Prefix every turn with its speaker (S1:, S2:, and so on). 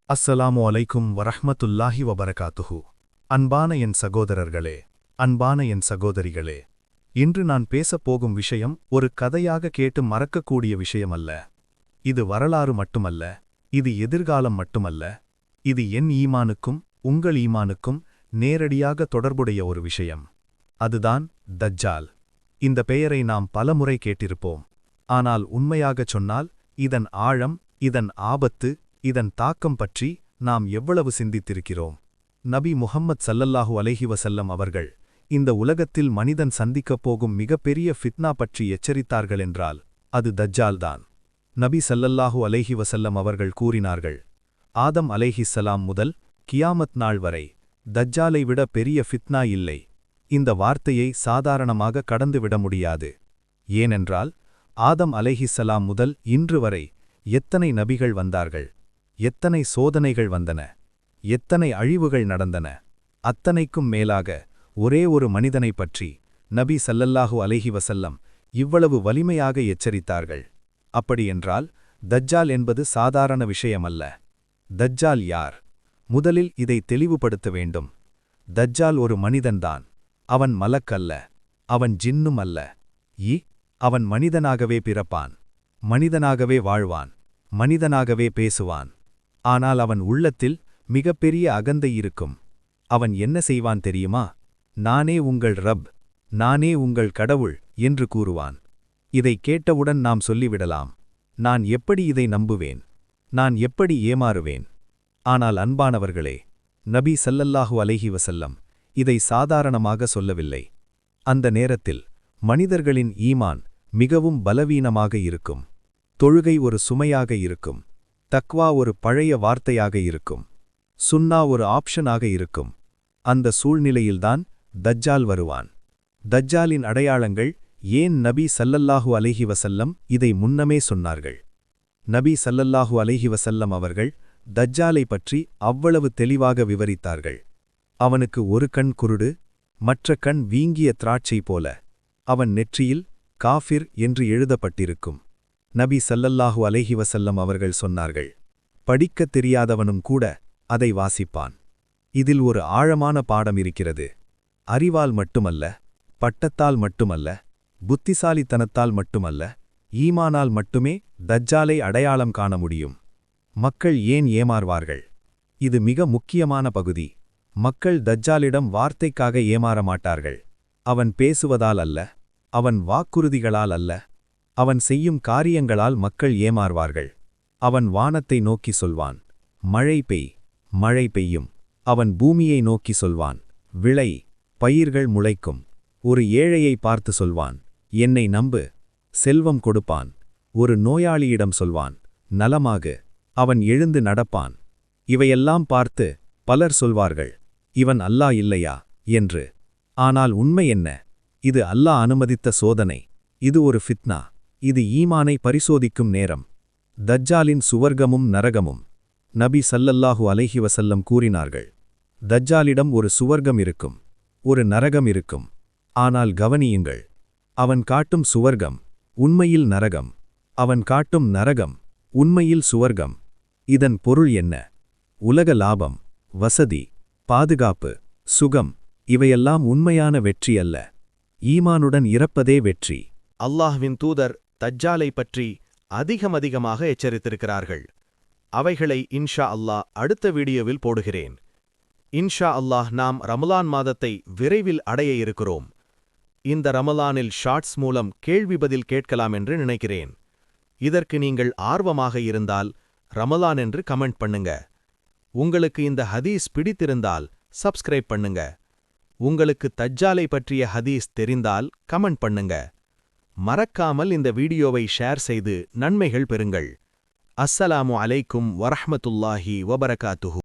S1: அஸ்ஸலாமு அலைக்கும் வரஹ்மத்துல்லாஹி வபரகாத்துஹு. அன்பான என் சகோதரர்களே, அன்பான என் சகோதரிகளே, இன்று நான் பேசப்போகும் விஷயம் ஒரு கதையாக கேட்டு மறக்கக்கூடிய விஷயமல்ல. இது வரலாறு மட்டுமல்ல, இது எதிர்காலம் மட்டுமல்ல, இது என் ஈமானுக்கும் உங்கள் ஈமானுக்கும் நேரடியாக தொடர்புடைய ஒரு விஷயம். அதுதான் தஜ்ஜால். இந்த பெயரை நாம் பலமுறை கேட்டிருப்போம். ஆனால் உண்மையாகச் சொன்னால் இதன் ஆழம், இதன் ஆபத்து, இதன் தாக்கம் பற்றி நாம் எவ்வளவு சிந்தித்திருக்கிறோம்? நபி முஹம்மத் ஸல்லல்லாஹு அலைஹி வஸல்லம் அவர்கள் இந்த உலகத்தில் மனிதன் சந்திக்கப் போகும் மிகப்பெரிய ஃபித்னா பற்றி எச்சரித்தார்களென்றால் அது தஜ்ஜால்தான். நபி ஸல்லல்லாஹு அலைஹி வஸல்லம் அவர்கள் கூறினார்கள், ஆதம் அலைஹிஸ்ஸலாம் முதல் கியாமத் நாள் வரை தஜ்ஜாலை விட பெரிய ஃபித்னா இல்லை. இந்த வார்த்தையை சாதாரணமாக கடந்துவிட முடியாது. ஏனென்றால் ஆதம் அலைஹிஸ்ஸலாம் முதல் இன்று வரை எத்தனை நபிகள் வந்தார்கள், எத்தனை சோதனைகள் வந்தன, எத்தனை அழிவுகள் நடந்தன. அத்தனைக்கும் மேலாக ஒரே ஒரு மனிதனைப் பற்றி நபி ஸல்லல்லாஹு அலைஹி வஸல்லம் இவ்வளவு வலிமையாக எச்சரித்தார்கள். அப்படியென்றால் தஜ்ஜால் என்பது சாதாரண விஷயமல்ல. தஜ்ஜால் யார்? முதலில் இதை தெளிவுபடுத்த வேண்டும். தஜ்ஜால் ஒரு மனிதன்தான். அவன் மலக் அல்ல, அவன் ஜின்னும் அல்ல. அவன் மனிதனாகவே பிறப்பான், மனிதனாகவே வாழ்வான், மனிதனாகவே பேசுவான். ஆனால் அவன் உள்ளத்தில் மிகப்பெரிய அகந்தை இருக்கும். அவன் என்ன செய்வான் தெரியுமா? நானே உங்கள் ரப், நானே உங்கள் கடவுள் என்று கூறுவான். இதை கேட்டவுடன் நாம் சொல்லிவிடலாம், நான் எப்படி இதை நம்புவேன், நான் எப்படி ஏமாறுவேன்? ஆனால் அன்பானவர்களே, நபி ஸல்லல்லாஹு அலைஹி வஸல்லம் இதை சாதாரணமாக சொல்லவில்லை. அந்த நேரத்தில் மனிதர்களின் ஈமான் மிகவும் பலவீனமாக இருக்கும். தொழுகை ஒரு சுமையாக இருக்கும், தக்வா ஒரு பழைய வார்த்தையாக இருக்கும், சுன்னா ஒரு ஆப்ஷனாக இருக்கும். அந்த சூழ்நிலையில்தான் தஜ்ஜால் வருவான். தஜ்ஜாலின் அடையாளங்கள் ஏன் நபி ஸல்லல்லாஹு அலைஹி வஸல்லம் இதை முன்னமே சொன்னார்கள்? நபி ஸல்லல்லாஹு அலைஹி வஸல்லம் அவர்கள் தஜ்ஜாலை பற்றி அவ்வளவு தெளிவாக விவரித்தார்கள். அவனுக்கு ஒரு கண் குருடு, மற்ற கண் வீங்கிய திராட்சை போல. அவன் நெற்றியில் காஃபிர் என்று எழுதப்பட்டிருக்கும். நபி ஸல்லல்லாஹு அலைஹி வஸல்லம் அவர்கள் சொன்னார்கள், படிக்கத் தெரியாதவனும் கூட அதை வாசிப்பான். இதில் ஒரு ஆழமான பாடம் இருக்கிறது. அறிவால் மட்டுமல்ல, பட்டத்தால் மட்டுமல்ல, புத்திசாலித்தனத்தால் மட்டுமல்ல, ஈமானால் மட்டுமே தஜ்ஜாலை அடையாளம் காண முடியும். மக்கள் ஏன் ஏமாறுவார்கள்? இது மிக முக்கியமான பகுதி. மக்கள் தஜ்ஜாலிடம் வார்த்தைக்காக ஏமாற மாட்டார்கள். அவன் பேசுவதால் அல்ல, அவன் வாக்குறுதிகளால் அல்ல, அவன் செய்யும் காரியங்களால் மக்கள் ஏமாறுவார்கள். அவன் வானத்தை நோக்கி சொல்வான், மழை பெய், மழை பெய்யும். அவன் பூமியை நோக்கி சொல்வான், விளை, பயிர்கள் முளைக்கும். ஒரு ஏழையை பார்த்து சொல்வான், என்னை நம்பு, செல்வம் கொடுப்பான். ஒரு நோயாளியிடம் சொல்வான், நலமாகு, அவன் எழுந்து நடப்பான். இவையெல்லாம் பார்த்து பலர் சொல்வார்கள், இவன் அல்லாஹ் இல்லையா என்று. ஆனால் உண்மை என்ன? இது அல்லாஹ் அனுமதித்த சோதனை. இது ஒரு ஃபித்னா. இது ஈமானை பரிசோதிக்கும் நேரம். தஜ்ஜாலின் சுவர்க்கமும் நரகமும். நபி ஸல்லல்லாஹு அலைஹி வஸல்லம் கூறினார்கள், தஜ்ஜாலிடம் ஒரு சுவர்க்கம் இருக்கும், ஒரு நரகம் இருக்கும். ஆனால் கவனியுங்கள், அவன் காட்டும் சுவர்க்கம் உண்மையில் நரகம், அவன் காட்டும் நரகம் உண்மையில் சுவர்க்கம். இதன் பொருள் என்ன? உலக லாபம், வசதி, பாதுகாப்பு, சுகம், இவையெல்லாம் உண்மையான வெற்றி அல்ல. ஈமானுடன் இறப்பதே வெற்றி.
S2: அல்லாஹ்வின் தூதர் தஜ்ஜாலை பற்றி அதிகமாக எச்சரித்திருக்கிறார்கள். அவைகளை இன்ஷா அல்லாஹ் அடுத்த வீடியோவில் போடுகிறேன். இன்ஷா அல்லாஹ் நாம் ரமலான் மாதத்தை விரைவில் அடைய இருக்கிறோம். இந்த ரமலானில் ஷார்ட்ஸ் மூலம் கேள்வி பதில் கேட்கலாம் என்று நினைக்கிறேன். இதற்கு நீங்கள் ஆர்வமாக இருந்தால் ரமலான் என்று கமெண்ட் பண்ணுங்க. உங்களுக்கு இந்த ஹதீஸ் பிடித்திருந்தால் சப்ஸ்கிரைப் பண்ணுங்க. உங்களுக்கு தஜ்ஜாலை பற்றிய ஹதீஸ் தெரிந்தால் கமெண்ட் பண்ணுங்க. மறக்காமல் இந்த வீடியோவை ஷேர் செய்து நன்மைகள் பெறுங்கள். அஸ்ஸலாமு அலைக்கும் வரஹ்மத்துல்லாஹி வபரகாத்துஹு.